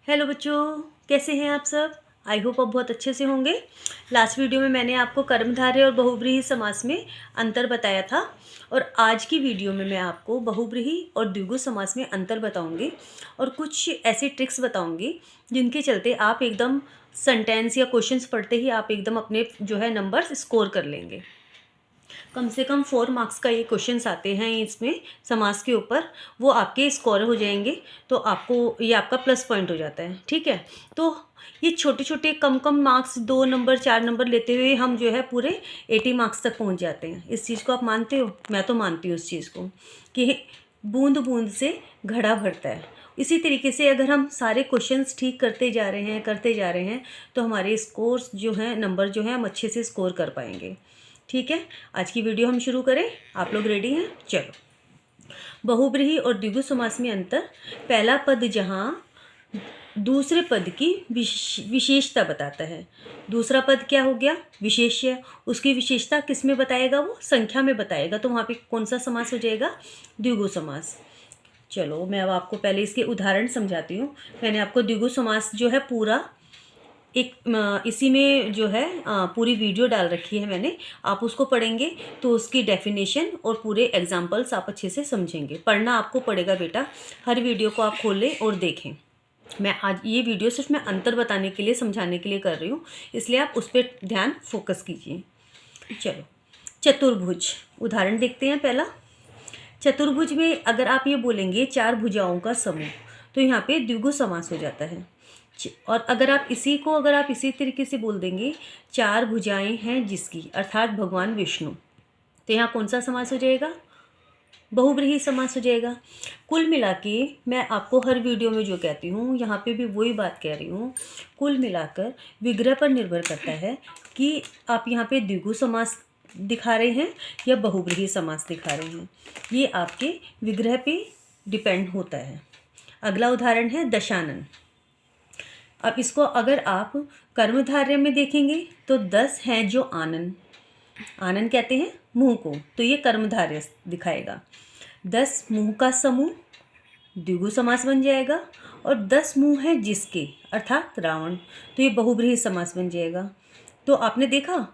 Hello बच्चों, कैसे हैं आप सब। आई होप आप बहुत अच्छे से होंगे। लास्ट वीडियो में मैंने आपको कर्मधारय और बहुब्रीहि समास में अंतर बताया था और आज की वीडियो में मैं आपको बहुब्रीहि और द्विगु समास में अंतर बताऊंगी और कुछ ऐसी ट्रिक्स बताऊंगी जिनके चलते आप एकदम सेंटेंस या क्वेश्चंस पढ़ते ही आप एकदम अपने जो है नंबर्स स्कोर कर लेंगे। कम से कम 4 मार्क्स का ये क्वेश्चंस आते हैं इसमें समास के ऊपर, वो आपके स्कोर हो जाएंगे तो आपको ये आपका प्लस पॉइंट हो जाता है। ठीक है, तो ये छोटे छोटे कम कम मार्क्स 2 नंबर 4 नंबर लेते हुए हम जो है पूरे 80 मार्क्स तक पहुंच जाते हैं। इस चीज़ को आप मानते हो? मैं तो मानती हूँ इस चीज़ को कि बूंद बूंद से घड़ा भरता है। इसी तरीके से अगर हम सारे क्वेश्चंस ठीक करते जा रहे हैं तो हमारे स्कोर्स जो हैं, नंबर जो हैं, हम अच्छे से स्कोर कर पाएंगे। ठीक है, आज की वीडियो हम शुरू करें। आप लोग रेडी हैं? चलो। बहुब्रीहि और द्विगु समास में अंतर। पहला पद जहाँ दूसरे पद की विशेषता बताता है। दूसरा पद क्या हो गया? विशेष्य। उसकी विशेषता किस में बताएगा? वो संख्या में बताएगा। तो वहाँ पे कौन सा समास हो जाएगा? द्विगु समास। चलो मैं अब आपको पहले इसके उदाहरण समझाती हूँ। मैंने आपको द्विगु समास जो है पूरा एक इसी में जो है पूरी वीडियो डाल रखी है मैंने। आप उसको पढ़ेंगे तो उसकी डेफिनेशन और पूरे एग्जाम्पल्स आप अच्छे से समझेंगे। पढ़ना आपको पड़ेगा बेटा, हर वीडियो को आप खोलें और देखें। मैं आज ये वीडियो सिर्फ मैं अंतर बताने के लिए, समझाने के लिए कर रही हूँ, इसलिए आप उस पर ध्यान फोकस कीजिए। चलो, चतुर्भुज उदाहरण देखते हैं। पहला, चतुर्भुज में अगर आप ये बोलेंगे 4 भुजाओं का समूह, तो यहाँ पे द्विगु समास हो जाता है। और अगर आप इसी तरीके से बोल देंगे 4 भुजाएं हैं जिसकी, अर्थात भगवान विष्णु, तो यहाँ कौन सा समास हो जाएगा? बहुब्रीहि समास हो जाएगा। कुल मिला के मैं आपको हर वीडियो में जो कहती हूँ, यहाँ पे भी वही बात कह रही हूँ। कुल मिलाकर विग्रह पर निर्भर करता है कि आप यहाँ पे द्विगु समास दिखा रहे हैं या बहुब्रीहि समास दिखा रहे हैं। ये आपके विग्रह पे डिपेंड होता है। अगला उदाहरण है दशानन। अब इसको अगर आप कर्मधारय में देखेंगे तो 10 हैं जो आनन, आनन कहते हैं मुंह को, तो ये कर्मधारय दिखाएगा। 10 मुंह का समूह द्विगु समास बन जाएगा। और 10 मुंह है जिसके, अर्थात रावण, तो ये बहुब्रीहि समास बन जाएगा। तो आपने देखा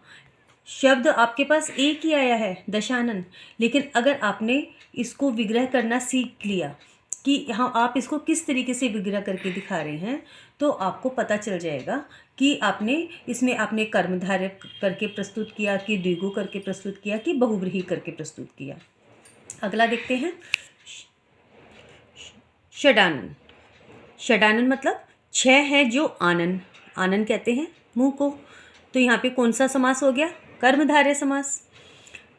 शब्द आपके पास एक ही आया है, दशानन, लेकिन अगर आपने इसको विग्रह करना सीख लिया कि हाँ आप इसको किस तरीके से विग्रह करके दिखा रहे हैं, तो आपको पता चल जाएगा कि आपने कर्मधारय करके प्रस्तुत किया कि द्विगु करके प्रस्तुत किया कि बहुब्रीहि करके प्रस्तुत किया। अगला देखते हैं षडानन। षडानन मतलब 6 है जो आनन, आनन कहते हैं मुंह को, तो यहाँ पे कौन सा समास हो गया? कर्मधारय समास।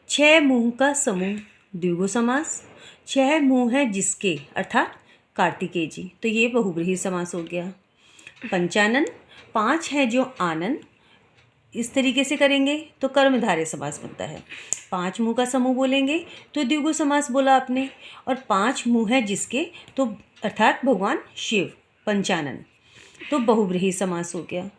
6 मुंह का समूह द्विगु समास। 6 मुंह है जिसके, अर्थात कार्तिकेय जी, तो ये बहुब्रीहि समास हो गया। पंचानन 5 है जो आनन, इस तरीके से करेंगे तो कर्मधारय समास बनता है। 5 मुंह का समूह बोलेंगे तो द्विगु समास बोला आपने, और 5 मुंह है जिसके, तो अर्थात भगवान शिव, पंचानन, तो बहुब्रीहि समास हो गया।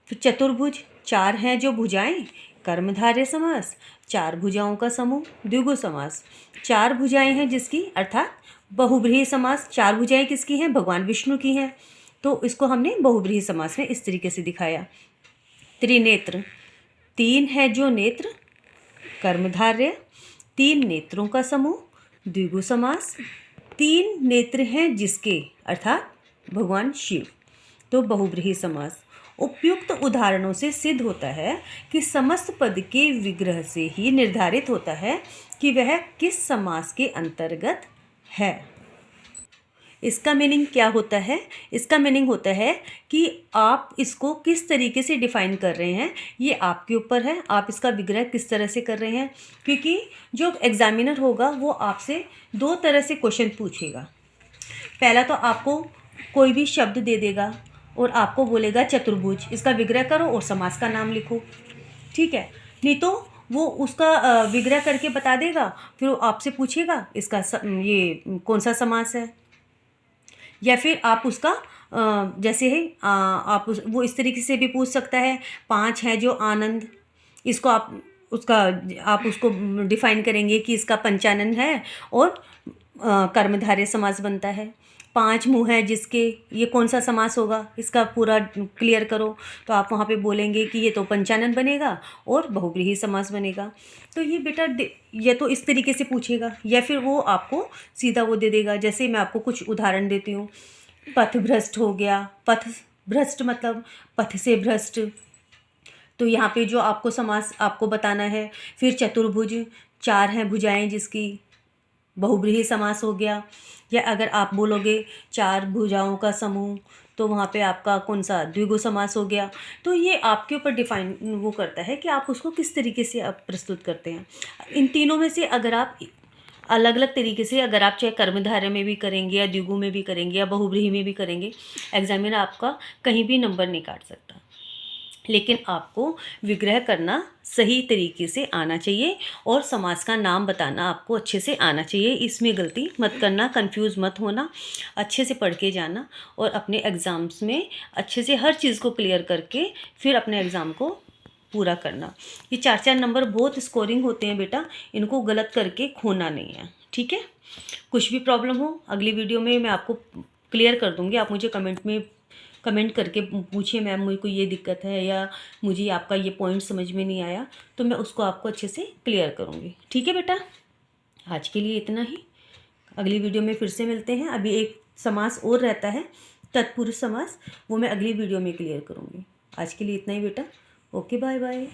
फिर चतुर्भुज, 4 हैं जो भुजाएं, कर्मधारय समास। 4 भुजाओं का समूह द्विगु समास। 4 भुजाएं हैं जिसकी, अर्थात बहुब्रीहि समास। 4 भुजाएं किसकी हैं? भगवान विष्णु की हैं, तो इसको हमने बहुब्रीहि समास में इस तरीके से दिखाया। त्रिनेत्र, 3 है जो नेत्र, कर्मधारय। 3 नेत्रों का समूह द्विगु समास। 3 नेत्र हैं जिसके, अर्थात भगवान शिव, तो बहुब्रीहि समास। उपयुक्त उदाहरणों से सिद्ध होता है कि समस्त पद के विग्रह से ही निर्धारित होता है कि वह किस समास के अंतर्गत है। इसका मीनिंग क्या होता है? इसका मीनिंग होता है कि आप इसको किस तरीके से डिफ़ाइन कर रहे हैं, ये आपके ऊपर है। आप इसका विग्रह किस तरह से कर रहे हैं, क्योंकि जो एग्जामिनर होगा वो आपसे 2 तरह से क्वेश्चन पूछेगा। पहला तो आपको कोई भी शब्द दे देगा और आपको बोलेगा चतुर्भुज, इसका विग्रह करो और समास का नाम लिखो। ठीक है, नहीं तो वो उसका विग्रह करके बता देगा, फिर वो आपसे पूछेगा इसका ये कौन सा समास है। या फिर आप उसका जैसे है वो इस तरीके से भी पूछ सकता है, 5 है जो आनंद, इसको आप उसको डिफाइन करेंगे कि इसका पंचानन है और कर्मधारय समास बनता है। 5 मुँह है जिसके, ये कौन सा समास होगा, इसका पूरा क्लियर करो। तो आप वहाँ पे बोलेंगे कि ये तो पंचानन बनेगा और बहुव्रीहि समास बनेगा। तो ये बेटा ये तो इस तरीके से पूछेगा, या फिर वो आपको सीधा वो दे देगा। जैसे मैं आपको कुछ उदाहरण देती हूँ। पथभ्रष्ट हो गया, पथ भ्रष्ट मतलब पथ से भ्रष्ट, तो यहाँ पे जो आपको समास आपको बताना है। फिर चतुर्भुज, 4 हैं भुजाएं जिसकी, बहुव्रीहि समास हो गया। या अगर आप बोलोगे 4 भुजाओं का समूह, तो वहाँ पे आपका कौन सा, द्विगु समास हो गया। तो ये आपके ऊपर डिफाइन वो करता है कि आप उसको किस तरीके से आप प्रस्तुत करते हैं। इन तीनों में से अगर आप अलग अलग तरीके से, अगर आप चाहे कर्मधारय में भी करेंगे या द्विगु में भी करेंगे या बहुव्रीहि में भी करेंगे, एग्जामिनर आपका कहीं भी नंबर नहीं काट सकता। लेकिन आपको विग्रह करना सही तरीके से आना चाहिए और समास का नाम बताना आपको अच्छे से आना चाहिए। इसमें गलती मत करना, कंफ्यूज मत होना, अच्छे से पढ़ के जाना और अपने एग्ज़ाम्स में अच्छे से हर चीज़ को क्लियर करके फिर अपने एग्ज़ाम को पूरा करना। ये 4-4 नंबर बहुत स्कोरिंग होते हैं बेटा, इनको गलत करके खोना नहीं है, ठीक है। कुछ भी प्रॉब्लम हो अगली वीडियो में मैं आपको क्लियर कर दूँगी। आप मुझे कमेंट करके पूछिए, मैम मुझे को ये दिक्कत है या मुझे आपका ये पॉइंट समझ में नहीं आया, तो मैं उसको आपको अच्छे से क्लियर करूँगी, ठीक है बेटा। आज के लिए इतना ही, अगली वीडियो में फिर से मिलते हैं। अभी एक समास और रहता है तत्पुरुष समास, वो मैं अगली वीडियो में क्लियर करूँगी। आज के लिए इतना ही बेटा, ओके बाय बाय।